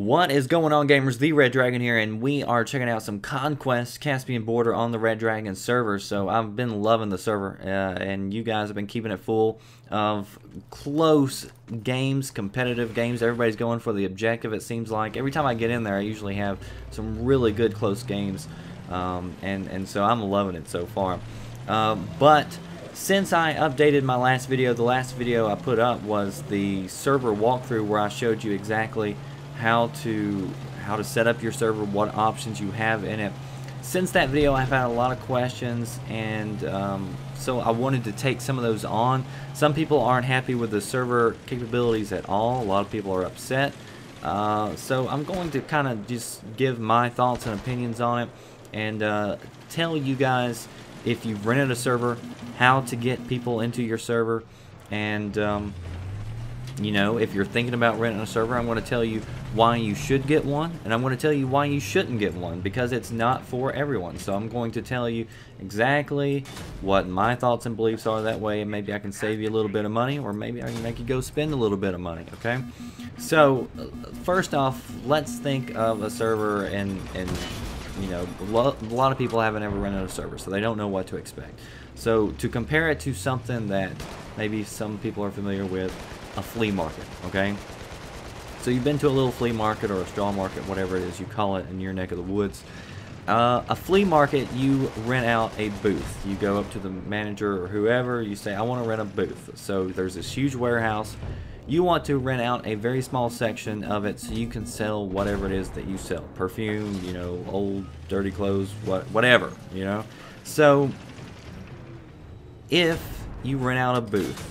What is going on, gamers? The Red Dragon here, and we are checking out some Conquest Caspian Border on the Red Dragon server. So I've been loving the server, and you guys have been keeping it full of close games, competitive games. Everybody's going for the objective, it seems like. Every time I get in there, I usually have some really good close games, and so I'm loving it so far. But since I updated my last video, the last video I put up was the server walkthrough where I showed you exactly how to set up your server, what options you have in it. Since that video, I've had a lot of questions, and so I wanted to take some of those on. Some people aren't happy with the server capabilities at all. A lot of people are upset. So I'm going to kind of just give my thoughts and opinions on it, and tell you guys, if you've rented a server, how to get people into your server. And you know, if you're thinking about renting a server, I'm going to tell you why you should get one, and I'm going to tell you why you shouldn't get one, because it's not for everyone. So I'm going to tell you exactly what my thoughts and beliefs are. That way maybe I can save you a little bit of money, or maybe I can make you go spend a little bit of money. Okay, so first off, let's think of a server, and you know, a lot of people haven't ever rented a server, so they don't know what to expect. So to compare it to something that maybe some people are familiar with, a flea market. Okay, so you've been to a little flea market or a straw market, whatever it is you call it in your neck of the woods. A flea market, you rent out a booth. You go up to the manager or whoever, you say, I want to rent a booth. So there's this huge warehouse. You want to rent out a very small section of it so you can sell whatever it is that you sell. Perfume, you know, old dirty clothes, whatever, you know. So if you rent out a booth,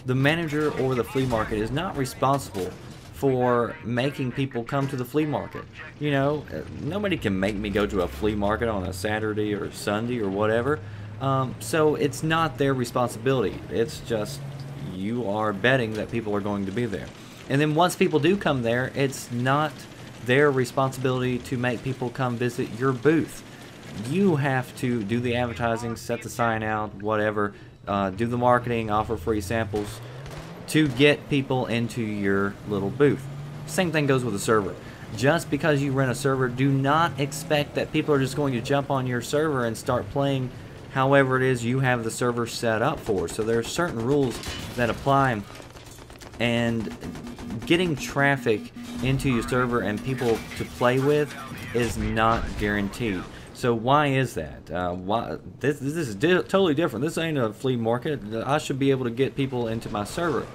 the manager or the flea market is not responsible for making people come to the flea market. You know, nobody can make me go to a flea market on a Saturday or Sunday or whatever. So it's not their responsibility. It's just you are betting that people are going to be there. And then once people do come there, it's not their responsibility to make people come visit your booth. You have to do the advertising, set the sign out, whatever, do the marketing, offer free samples to get people into your little booth. Same thing goes with a server. Just because you rent a server, do not expect that people are just going to jump on your server and start playing however it is you have the server set up for. So there are certain rules that apply, and getting traffic into your server and people to play with is not guaranteed. So why is that? This is totally different. This ain't a flea market. I should be able to get people into my server.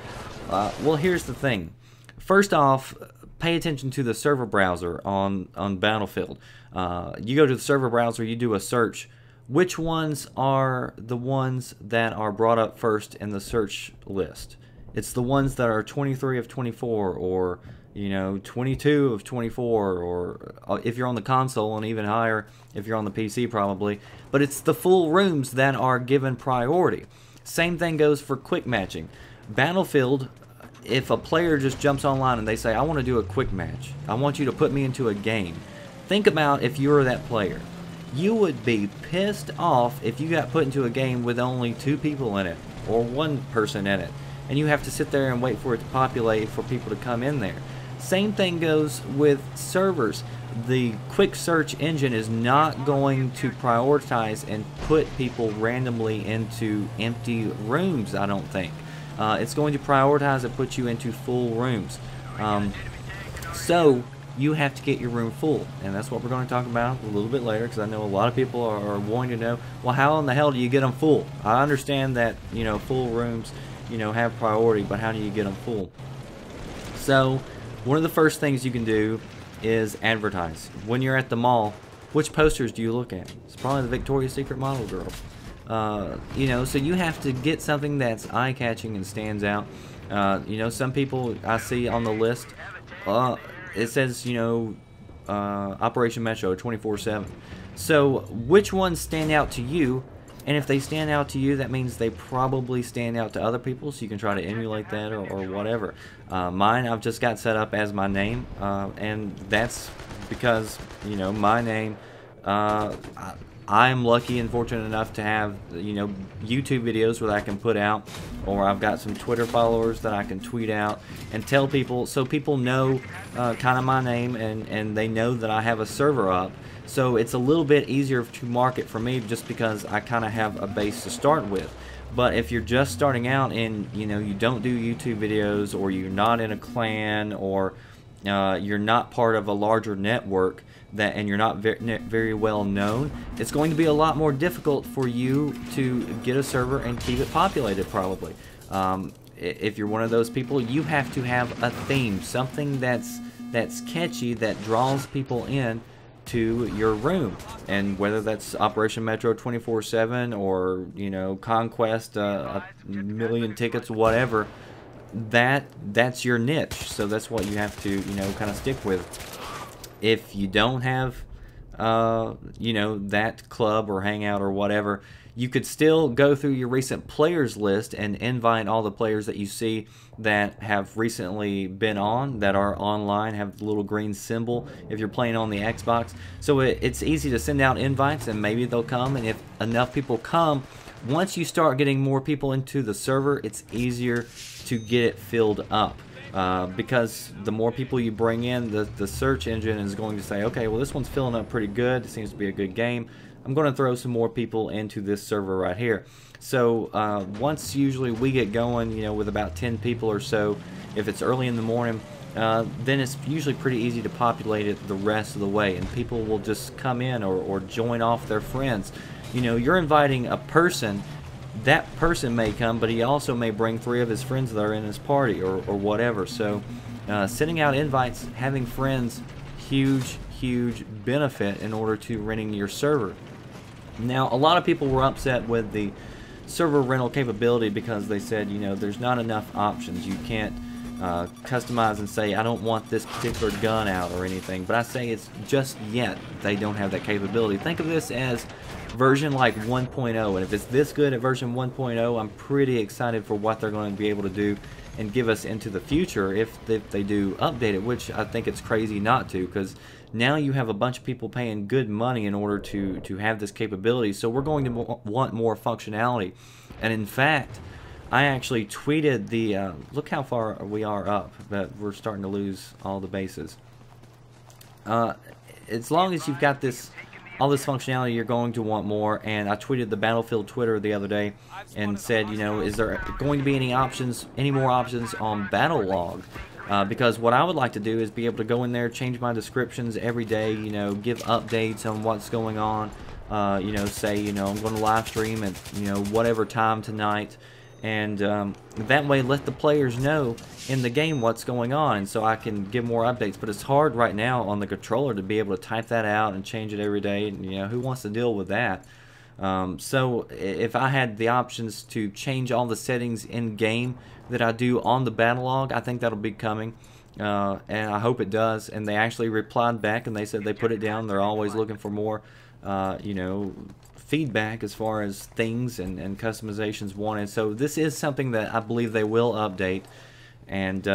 Well, here's the thing. First off, pay attention to the server browser on Battlefield. You go to the server browser, you do a search. Which ones are the ones that are brought up first in the search list? It's the ones that are 23 of 24, or you know, 22 of 24, or if you're on the console, and even higher if you're on the PC probably. But it's the full rooms that are given priority. Same thing goes for quick matching. Battlefield, if a player just jumps online and they say, I want to do a quick match, I want you to put me into a game. Think about if you were that player. You would be pissed off if you got put into a game with only 2 people in it, or 1 person in it, and you have to sit there and wait for it to populate for people to come in there. Same thing goes with servers. The quick search engine is not going to prioritize and put people randomly into empty rooms, I don't think. It's going to prioritize and put you into full rooms. So you have to get your room full, and that's what we're going to talk about a little bit later, because I know a lot of people are wanting to know, well, how in the hell do you get them full? I understand that, you know, full rooms, you know, have priority, but how do you get them full? So one of the first things you can do is advertise. When you're at the mall, which posters do you look at? It's probably the Victoria's Secret model girl. You know, so you have to get something that's eye-catching and stands out. You know, some people I see on the list, it says, you know, Operation Metro 24/7. So which ones stand out to you? And if they stand out to you, that means they probably stand out to other people, so you can try to emulate that, or whatever. Mine, I've just got set up as my name, and that's because, you know, my name, I'm lucky and fortunate enough to have, you know, YouTube videos where I can put out, or I've got some Twitter followers that I can tweet out and tell people, so people know kind of my name, and they know that I have a server up. So it's a little bit easier to market for me just because I kind of have a base to start with. But if you're just starting out and, you know, you don't do YouTube videos, or you're not in a clan, or you're not part of a larger network, and you're not very well known, it's going to be a lot more difficult for you to get a server and keep it populated, probably. If you're one of those people, you have to have a theme, something that's catchy, that draws people in to your room. And whether that's Operation Metro 24/7, or, you know, Conquest, a million tickets, whatever, that's your niche. So that's what you have to, you know, kind of stick with. If you don't have, you know, that club or hangout or whatever, you could still go through your recent players list and invite all the players that you see that have recently been on, that are online, have the little green symbol if you're playing on the Xbox. So it's easy to send out invites, and maybe they'll come. And if enough people come, once you start getting more people into the server, it's easier to get it filled up. Because the more people you bring in, the search engine is going to say, okay, well, this one's filling up pretty good, it seems to be a good game, I'm going to throw some more people into this server right here. So once usually we get going, you know, with about 10 people or so, if it's early in the morning, then it's usually pretty easy to populate it the rest of the way, and people will just come in, or join off their friends. You know, you're inviting a person. That person may come, but he also may bring 3 of his friends that are in his party, or whatever. So sending out invites, having friends, huge benefit in order to renting your server. Now, a lot of people were upset with the server rental capability because they said, you know, there's not enough options. You can't customize and say, I don't want this particular gun out or anything. But I say it's just yet they don't have that capability. Think of this as version like 1.0, and if it's this good at version 1.0, I'm pretty excited for what they're going to be able to do and give us into the future if they do update it, which I think it's crazy not to, because now you have a bunch of people paying good money in order to have this capability. So we're going to want more functionality. And in fact, I actually tweeted the look how far we are up, but we're starting to lose all the bases. As long as you've got all this functionality, you're going to want more. And I tweeted the Battlefield Twitter the other day and said, you know, is there going to be any more options on Battle Log? Because what I would like to do is be able to go in there, change my descriptions every day, you know, give updates on what's going on, you know, say, you know, I'm going to live stream at, you know, whatever time tonight, and that way let the players know in the game what's going on, and so I can give more updates. But it's hard right now on the controller to be able to type that out and change it every day, and, you know, who wants to deal with that? So if I had the options to change all the settings in game that I do on the battle log, I think that'll be coming, and I hope it does. And they actually replied back and they said they put it down. They're always looking for more you know, feedback as far as things and customizations wanted. So this is something that I believe they will update, and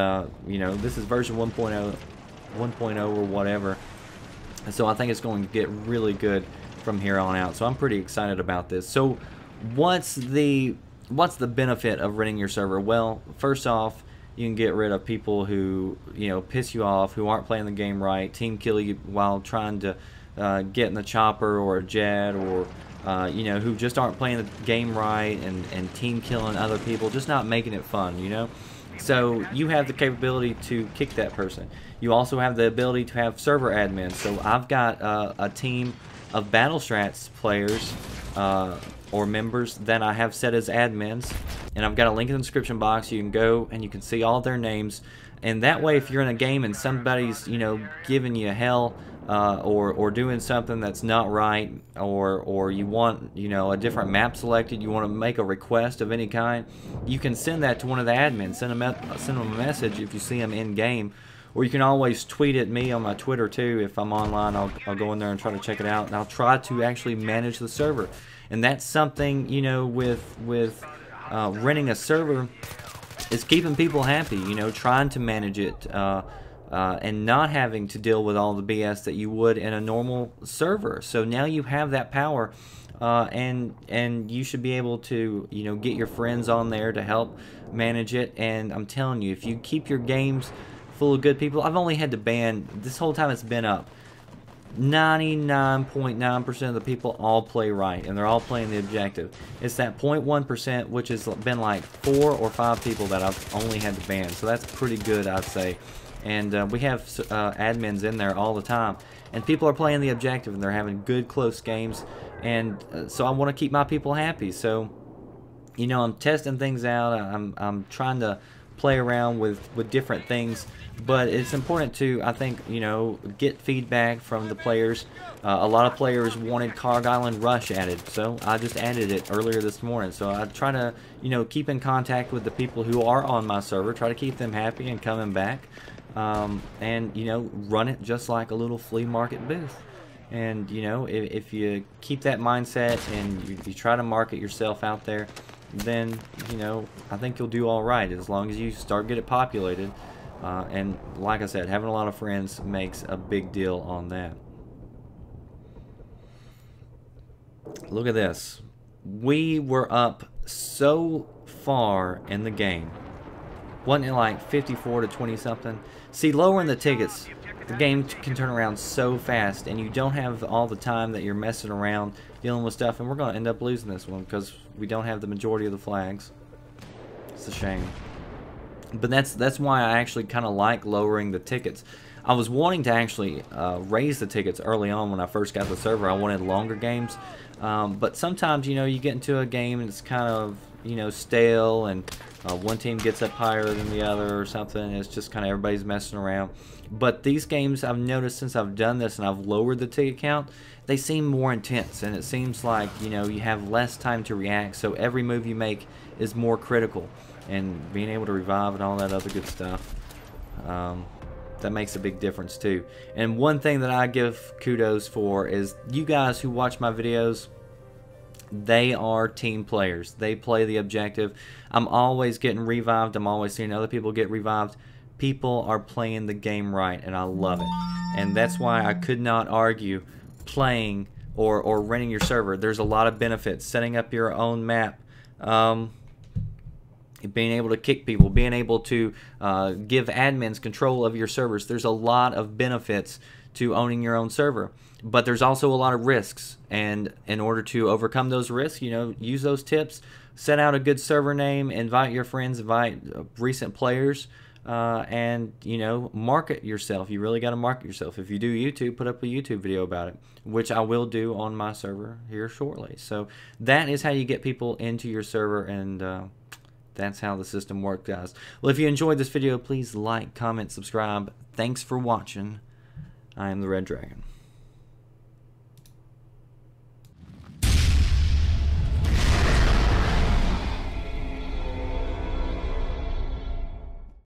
you know, this is version 1.0 or whatever, and so I think it's going to get really good from here on out. So I'm pretty excited about this. So what's the benefit of renting your server? Well, first off, you can get rid of people who, you know, piss you off, who aren't playing the game right, team kill you while trying to get in the chopper or a jet, or you know, who just aren't playing the game right and team killing other people, just not making it fun, you know. So you have the capability to kick that person. You also have the ability to have server admins. So I've got a team of Battle Strats players or members that I have set as admins, and I've got a link in the description box. You can go and you can see all their names, and that way if you're in a game and somebody's, you know, giving you hell or doing something that's not right, or you want, you know, a different map selected, you want to make a request of any kind, you can send that to one of the admins. Send them a message if you see them in game, or you can always tweet at me on my Twitter too. If I'm online, I'll go in there and try to check it out, and I'll try to actually manage the server. And that's something, you know, with renting a server, is keeping people happy, you know, trying to manage it, and not having to deal with all the BS that you would in a normal server. So now you have that power, and you should be able to, you know, get your friends on there to help manage it. And I'm telling you, if you keep your games full of good people, I've only had to ban, this whole time it's been up, 99.9% of the people all play right, and they're all playing the objective. It's that 0.1%, which has been like 4 or 5 people that I've only had to ban. So that's pretty good, I'd say. And we have admins in there all the time, and people are playing the objective, and they're having good, close games. And so I want to keep my people happy. So, you know, I'm testing things out. I'm trying to play around with different things, but it's important to, I think, you know, get feedback from the players. A lot of players wanted Cog Island Rush added, so I just added it earlier this morning. So I try to, you know, keep in contact with the people who are on my server, try to keep them happy and coming back, and, you know, run it just like a little flea market booth. And, you know, if you keep that mindset and you try to market yourself out there, then, you know, I think you'll do all right as long as you start get it populated. And like I said, having a lot of friends makes a big deal on that. Look at this. We were up so far in the game. Wasn't it like 54 to 20 something? See, lowering the tickets, the game can turn around so fast, and you don't have all the time that you're messing around dealing with stuff, and we're going to end up losing this one because we don't have the majority of the flags. It's a shame. But that's why I actually kind of like lowering the tickets. I was wanting to actually raise the tickets early on when I first got the server. I wanted longer games, but sometimes, you know, you get into a game and it's kind of, you know, stale, and one team gets up higher than the other or something, and it's just kind of everybody's messing around. But these games, I've noticed since I've done this and I've lowered the ticket count, they seem more intense, and it seems like, you know, you have less time to react, so every move you make is more critical, and being able to revive and all that other good stuff, that makes a big difference too. And one thing that I give kudos for is you guys who watch my videos, they are team players. They play the objective. I'm always getting revived. I'm always seeing other people get revived. People are playing the game right, and I love it. And that's why I could not argue playing or renting your server. There's a lot of benefits. Setting up your own map, being able to kick people, being able to give admins control of your servers. There's a lot of benefits to owning your own server. But there's also a lot of risks, and in order to overcome those risks, you know, use those tips, set out a good server name, invite your friends, invite recent players, and, you know, market yourself. You really got to market yourself. If you do YouTube, put up a YouTube video about it, which I will do on my server here shortly. So that is how you get people into your server, and that's how the system works, guys. Well, if you enjoyed this video, please like, comment, subscribe. Thanks for watching. I am the Red Dragon.